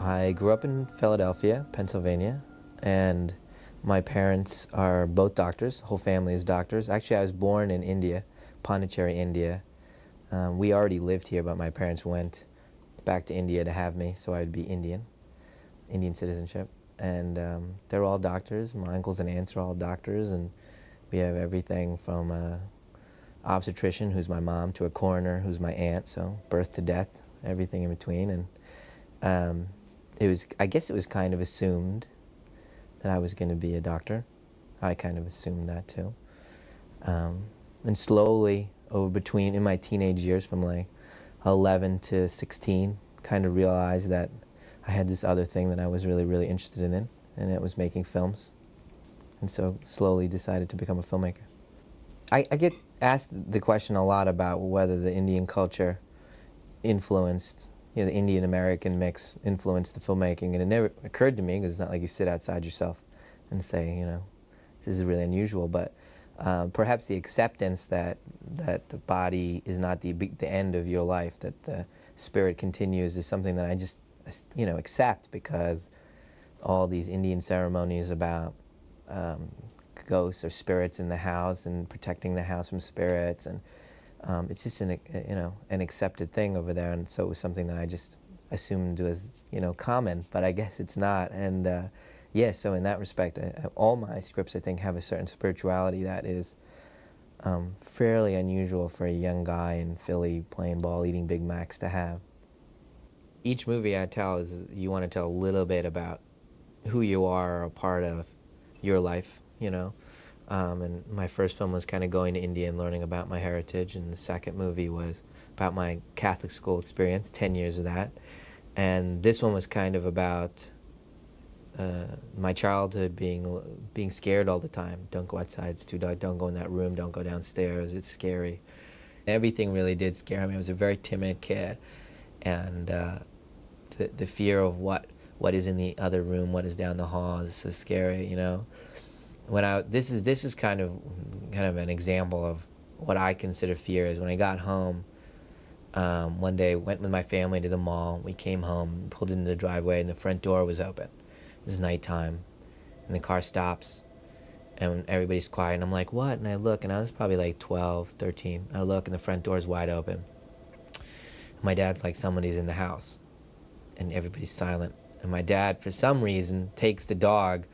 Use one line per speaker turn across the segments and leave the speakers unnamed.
I grew up in Philadelphia, Pennsylvania, and my parents are both doctors. Whole family is doctors. Actually, I was born in India, Pondicherry, India. We already lived here, but my parents went back to India to have me, so I'd be Indian citizenship. And they're all doctors. My uncles and aunts are all doctors, and we have everything from obstetrician, who's my mom, to a coroner, who's my aunt. So birth to death, everything in between. And I guess it was kind of assumed that I was going to be a doctor. I kind of assumed that too. And slowly, in my teenage years, from like 11 to 16, kind of realized that I had this other thing that I was really, really interested in, and it was making films. And so slowly decided to become a filmmaker. I get asked the question a lot about whether the Indian culture influenced, the Indian American mix influenced the filmmaking, and it never occurred to me, because it's not like you sit outside yourself and say, this is really unusual, but perhaps the acceptance that the body is not the end of your life, that the spirit continues, is something that I just accept, because all these Indian ceremonies about ghosts or spirits in the house and protecting the house from spirits, and it's just an accepted thing over there, and so it was something that I just assumed was common, but I guess it's not. And so in that respect, all my scripts, I think, have a certain spirituality that is fairly unusual for a young guy in Philly playing ball, eating Big Macs to have. Each movie I tell is, you want to tell a little bit about who you are, or a part of your life, and my first film was kind of going to India and learning about my heritage, and the second movie was about my Catholic school experience, 10 years of that. And this one was kind of about my childhood, being scared all the time. Don't go outside, it's too dark. Don't go in that room, don't go downstairs, it's scary. Everything really did scare me. I was a very timid kid, and the fear of what is in the other room, what is down the hall, is so scary, This is kind of an example of what I consider fear. Is when I got home, one day, went with my family to the mall. We came home, pulled into the driveway, and the front door was open. It was nighttime, and the car stops, and everybody's quiet, and I'm like, what? And I look, and I was probably like 12, 13. I look, and the front door is wide open. My dad's like, somebody's in the house, and everybody's silent. And my dad, for some reason, takes the dog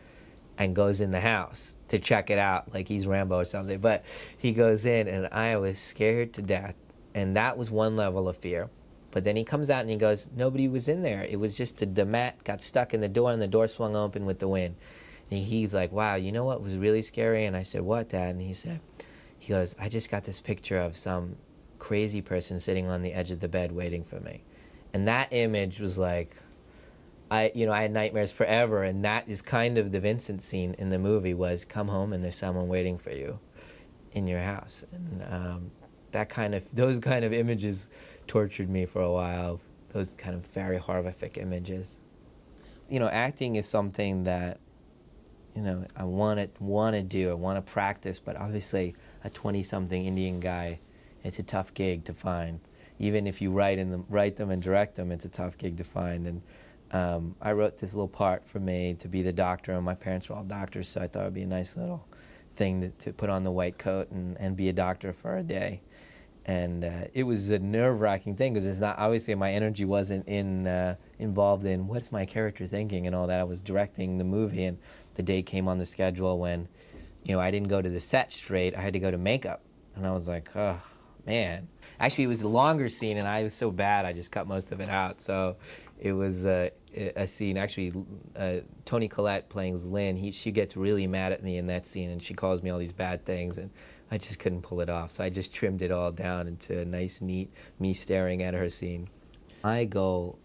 and goes in the house to check it out, like he's Rambo or something. But he goes in, and I was scared to death. And that was one level of fear. But then he comes out and he goes, nobody was in there. It was just the mat got stuck in the door, and the door swung open with the wind. And he's like, wow, you know what was really scary? And I said, what, Dad? And he goes, I just got this picture of some crazy person sitting on the edge of the bed waiting for me. And that image was like, I had nightmares forever, and that is kind of the Vincent scene in the movie, was come home and there's someone waiting for you in your house. And those kind of images tortured me for a while, those kind of very horrific images. Acting is something that, I want to do, I want to practice, but obviously a 20-something Indian guy, it's a tough gig to find. Even if you write them and direct them, it's a tough gig to find. And I wrote this little part for me to be the doctor, and my parents were all doctors, so I thought it would be a nice little thing to put on the white coat and be a doctor for a day. And it was a nerve-wracking thing, because it's not, obviously my energy wasn't involved in what's my character thinking and all that. I was directing the movie, and the day came on the schedule when, I didn't go to the set straight. I had to go to makeup, and I was like, oh, man. Actually, it was a longer scene, and I was so bad I just cut most of it out. So it was a scene, actually, Toni Collette playing Lynn, she gets really mad at me in that scene, and she calls me all these bad things, and I just couldn't pull it off. So I just trimmed it all down into a nice, neat, me staring at her scene. My goal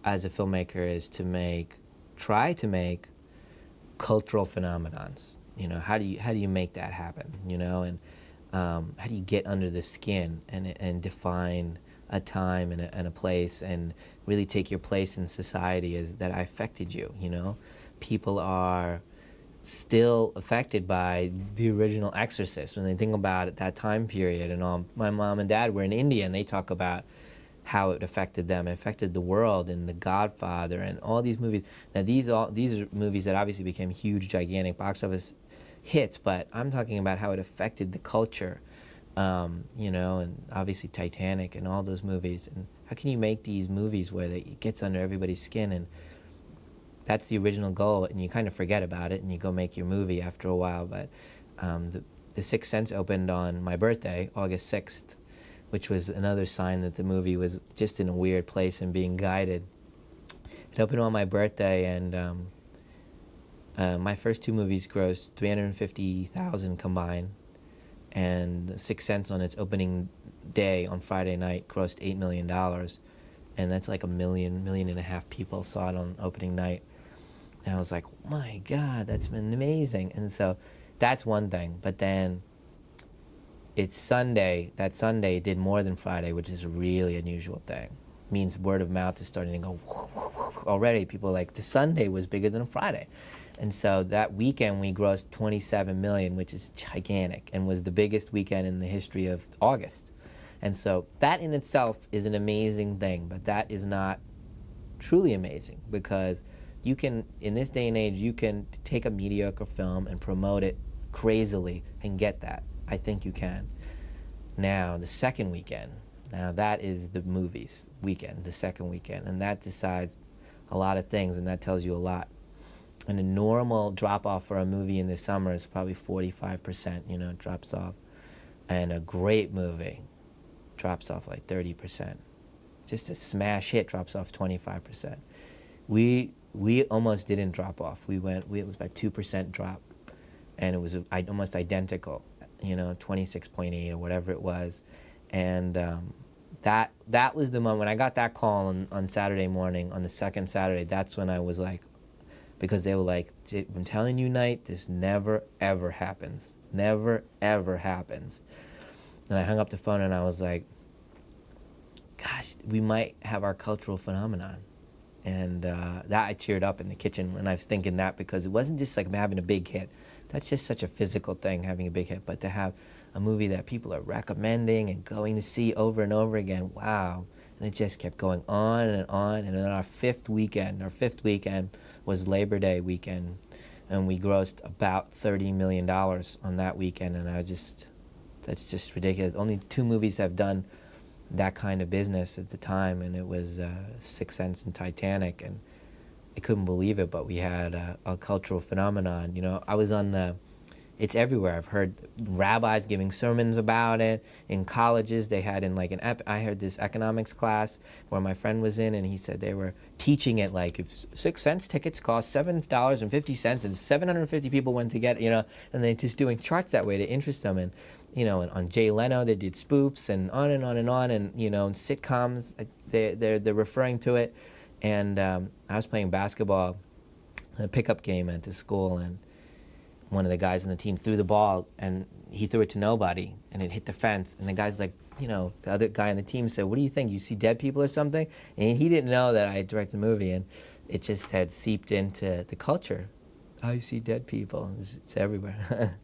as a filmmaker is to try to make cultural phenomenons. How do you make that happen? And how do you get under the skin and define a time and a place, and really take your place in society as that affected you? People are still affected by the original Exorcist when they think about it, that time period. And all, my mom and dad were in India, and they talk about how it affected them. It affected The World and The Godfather and all these movies. Now these are movies that obviously became huge, gigantic box office hits, but I'm talking about how it affected the culture, you know, and obviously Titanic and all those movies. And how can you make these movies where it gets under everybody's skin, and that's the original goal, and you kind of forget about it and you go make your movie after a while. But the Sixth Sense opened on my birthday, August 6th, which was another sign that the movie was just in a weird place and being guided. It opened on my birthday, and my first two movies grossed $350,000 combined, and The Sixth Sense on its opening day on Friday night grossed $8 million, and that's like 1.5 million people saw it on opening night. And I was like, oh my God, that's been amazing. And so that's one thing. But then it's Sunday. That Sunday did more than Friday, which is a really unusual thing. It means word of mouth is starting to go already. People are like, the Sunday was bigger than a Friday. And so that weekend we grossed 27 million, which is gigantic, and was the biggest weekend in the history of August. And so that in itself is an amazing thing, but that is not truly amazing, because you can, in this day and age, you can take a mediocre film and promote it crazily and get that. I think you can. Now, the second weekend, now that is the movies weekend, the second weekend, and that decides a lot of things, and that tells you a lot. And a normal drop-off for a movie in the summer is probably 45%, you know, drops off. And a great movie drops off like 30%. Just a smash hit drops off 25%. We almost didn't drop off. It was about 2% drop, and it was almost identical, you know, 26.8 or whatever it was. And that was the moment when I got that call on Saturday morning, on the second Saturday. That's when I was like, because they were like, I'm telling you, Knight, this never ever happens. Never ever happens. And I hung up the phone and I was like, gosh, we might have our cultural phenomenon. And that I teared up in the kitchen when I was thinking that, because it wasn't just like having a big hit. That's just such a physical thing, having a big hit. But to have a movie that people are recommending and going to see over and over again, wow. And it just kept going on and on. And then our fifth weekend was Labor Day weekend. And we grossed about $30 million on that weekend. And that's just ridiculous. Only two movies have done that kind of business at the time, and it was Sixth Sense and Titanic, and I couldn't believe it, but we had a cultural phenomenon. You know, I was on it's everywhere. I've heard rabbis giving sermons about it. In colleges, they had I heard this economics class where my friend was in, and he said they were teaching it like, if Sixth Sense tickets cost $7.50 and 750 people went to get it, you know, and they just doing charts that way to interest them. And you know, and on Jay Leno, they did spoofs and on and on and on, and you know, in sitcoms, they're referring to it. And I was playing basketball, a pickup game at the school, and one of the guys on the team threw the ball, and he threw it to nobody, and it hit the fence. And the guy's like, you know, the other guy on the team said, "What do you think? You see dead people or something?" And he didn't know that I had directed the movie, and it just had seeped into the culture. I see dead people. It's everywhere.